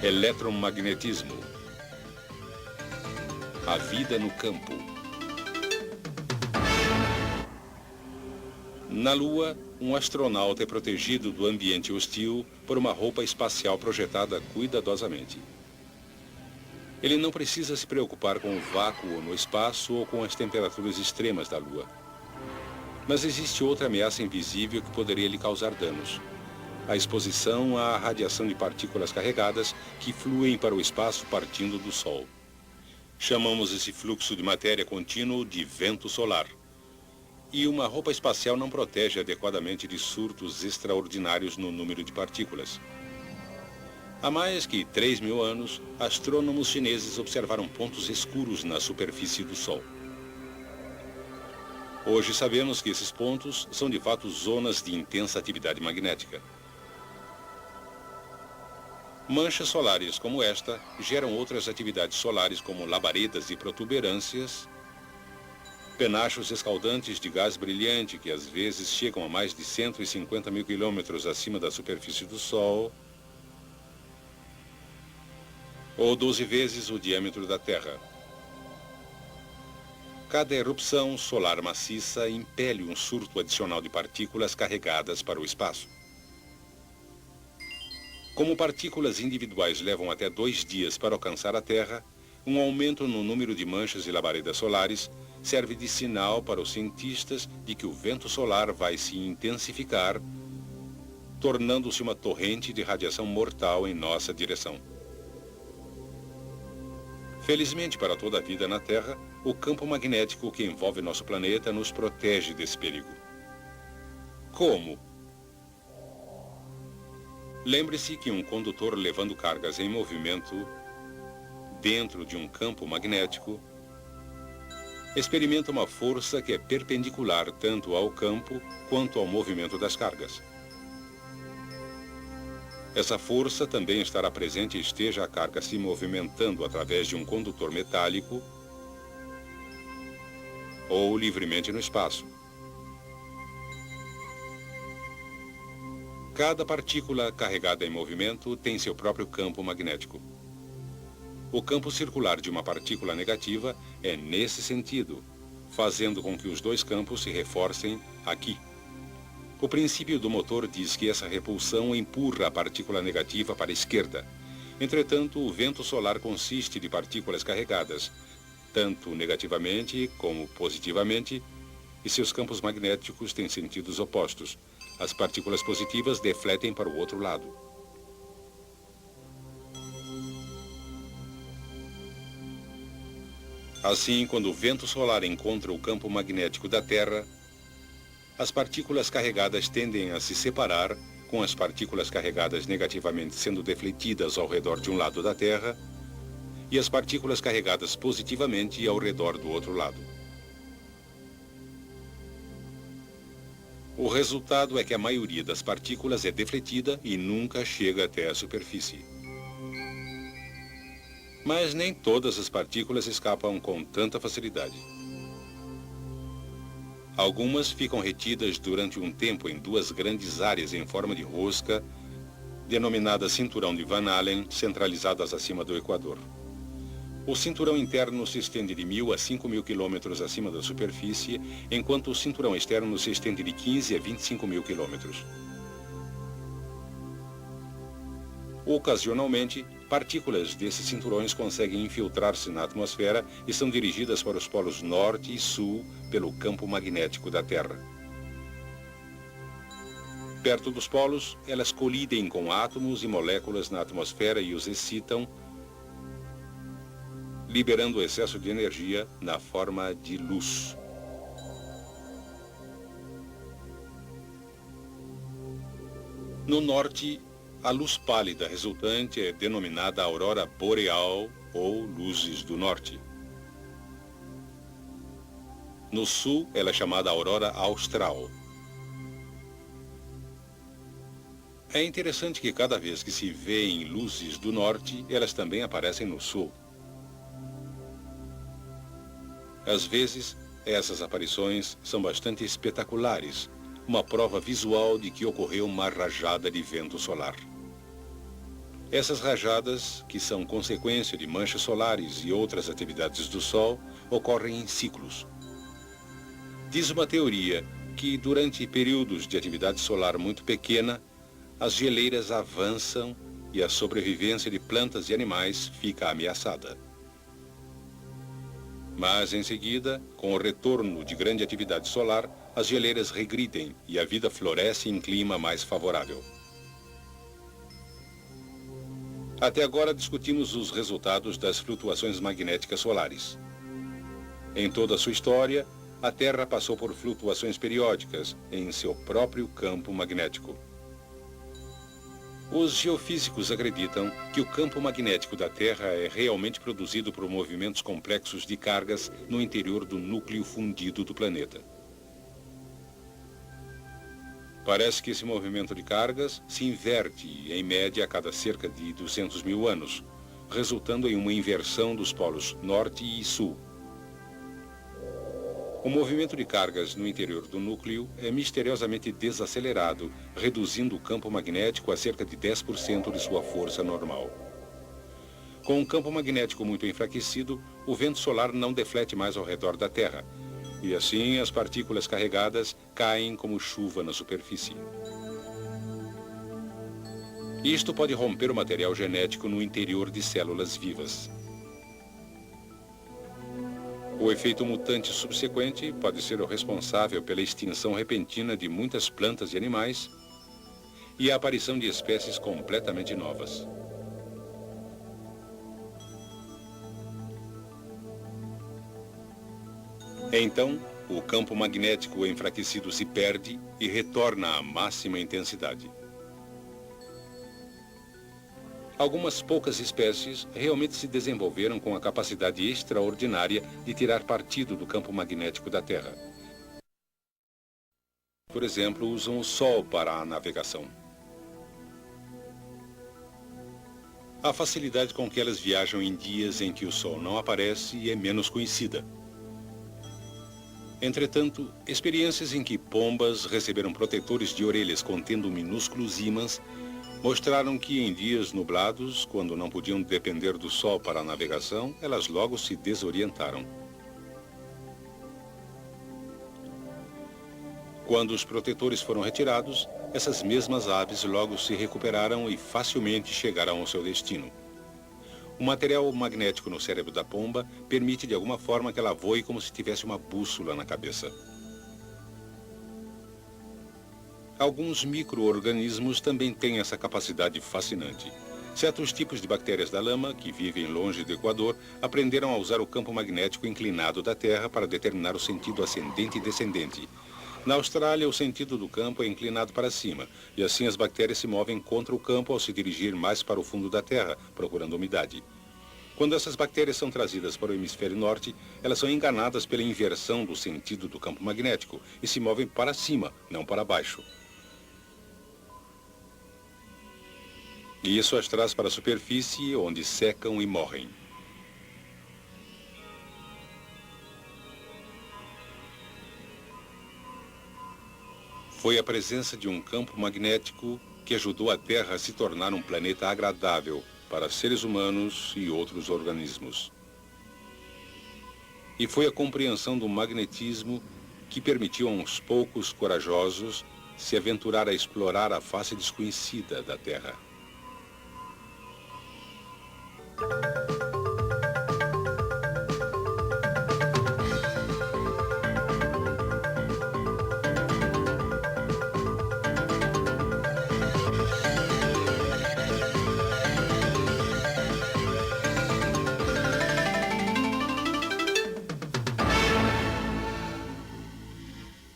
Eletromagnetismo. A vida no campo. Na Lua, um astronauta é protegido do ambiente hostil por uma roupa espacial projetada cuidadosamente. Ele não precisa se preocupar com o vácuo no espaço ou com as temperaturas extremas da Lua. Mas existe outra ameaça invisível que poderia lhe causar danos: a exposição à radiação de partículas carregadas que fluem para o espaço partindo do Sol. Chamamos esse fluxo de matéria contínuo de vento solar. E uma roupa espacial não protege adequadamente de surtos extraordinários no número de partículas. Há mais que 3.000 anos, astrônomos chineses observaram pontos escuros na superfície do Sol. Hoje sabemos que esses pontos são de fato zonas de intensa atividade magnética. Manchas solares como esta geram outras atividades solares como labaredas e protuberâncias, penachos escaldantes de gás brilhante que às vezes chegam a mais de 150.000 quilômetros acima da superfície do Sol, ou 12 vezes o diâmetro da Terra. Cada erupção solar maciça impele um surto adicional de partículas carregadas para o espaço. Como partículas individuais levam até 2 dias para alcançar a Terra, um aumento no número de manchas e labaredas solares serve de sinal para os cientistas de que o vento solar vai se intensificar, tornando-se uma torrente de radiação mortal em nossa direção. Felizmente para toda a vida na Terra, o campo magnético que envolve nosso planeta nos protege desse perigo. Como? Lembre-se que um condutor levando cargas em movimento dentro de um campo magnético experimenta uma força que é perpendicular tanto ao campo quanto ao movimento das cargas. Essa força também estará presente esteja a carga se movimentando através de um condutor metálico ou livremente no espaço. Cada partícula carregada em movimento tem seu próprio campo magnético. O campo circular de uma partícula negativa é nesse sentido, fazendo com que os dois campos se reforcem aqui. O princípio do motor diz que essa repulsão empurra a partícula negativa para a esquerda. Entretanto, o vento solar consiste de partículas carregadas, tanto negativamente como positivamente, e seus campos magnéticos têm sentidos opostos. As partículas positivas defletem para o outro lado. Assim, quando o vento solar encontra o campo magnético da Terra, as partículas carregadas tendem a se separar, com as partículas carregadas negativamente sendo defletidas ao redor de um lado da Terra e as partículas carregadas positivamente ao redor do outro lado. O resultado é que a maioria das partículas é defletida e nunca chega até a superfície. Mas nem todas as partículas escapam com tanta facilidade. Algumas ficam retidas durante um tempo em 2 grandes áreas em forma de rosca, denominadas cinturão de Van Allen, centralizadas acima do Equador. O cinturão interno se estende de 1.000 a 5.000 quilômetros acima da superfície, enquanto o cinturão externo se estende de 15 a 25.000 quilômetros. Ocasionalmente, partículas desses cinturões conseguem infiltrar-se na atmosfera e são dirigidas para os polos norte e sul pelo campo magnético da Terra. Perto dos polos, elas colidem com átomos e moléculas na atmosfera e os excitam, liberando o excesso de energia na forma de luz. No norte, a luz pálida resultante é denominada aurora boreal ou luzes do norte. No sul, ela é chamada aurora austral. É interessante que cada vez que se vêem luzes do norte, elas também aparecem no sul. Às vezes, essas aparições são bastante espetaculares, uma prova visual de que ocorreu uma rajada de vento solar. Essas rajadas, que são consequência de manchas solares e outras atividades do Sol, ocorrem em ciclos. Diz uma teoria que, durante períodos de atividade solar muito pequena, as geleiras avançam e a sobrevivência de plantas e animais fica ameaçada. Mas, em seguida, com o retorno de grande atividade solar, as geleiras regridem e a vida floresce em clima mais favorável. Até agora discutimos os resultados das flutuações magnéticas solares. Em toda a sua história, a Terra passou por flutuações periódicas em seu próprio campo magnético. Os geofísicos acreditam que o campo magnético da Terra é realmente produzido por movimentos complexos de cargas no interior do núcleo fundido do planeta. Parece que esse movimento de cargas se inverte, em média, a cada cerca de 200 mil anos, resultando em uma inversão dos polos norte e sul. O movimento de cargas no interior do núcleo é misteriosamente desacelerado, reduzindo o campo magnético a cerca de 10% de sua força normal. Com um campo magnético muito enfraquecido, o vento solar não deflete mais ao redor da Terra, e assim as partículas carregadas caem como chuva na superfície. Isto pode romper o material genético no interior de células vivas. O efeito mutante subsequente pode ser o responsável pela extinção repentina de muitas plantas e animais e a aparição de espécies completamente novas. Então, o campo magnético enfraquecido se perde e retorna à máxima intensidade. Algumas poucas espécies realmente se desenvolveram com a capacidade extraordinária de tirar partido do campo magnético da Terra. Por exemplo, usam o Sol para a navegação. A facilidade com que elas viajam em dias em que o Sol não aparece é menos conhecida. Entretanto, experiências em que pombas receberam protetores de orelhas contendo minúsculos ímãs mostraram que em dias nublados, quando não podiam depender do Sol para a navegação, elas logo se desorientaram. Quando os protetores foram retirados, essas mesmas aves logo se recuperaram e facilmente chegaram ao seu destino. O material magnético no cérebro da pomba permite de alguma forma que ela voe como se tivesse uma bússola na cabeça. Alguns micro-organismos também têm essa capacidade fascinante. Certos tipos de bactérias da lama, que vivem longe do Equador, aprenderam a usar o campo magnético inclinado da Terra para determinar o sentido ascendente e descendente. Na Austrália, o sentido do campo é inclinado para cima, e assim as bactérias se movem contra o campo ao se dirigir mais para o fundo da Terra, procurando umidade. Quando essas bactérias são trazidas para o hemisfério norte, elas são enganadas pela inversão do sentido do campo magnético e se movem para cima, não para baixo. E isso as traz para a superfície, onde secam e morrem. Foi a presença de um campo magnético que ajudou a Terra a se tornar um planeta agradável para seres humanos e outros organismos. E foi a compreensão do magnetismo que permitiu a uns poucos corajosos se aventurar a explorar a face desconhecida da Terra.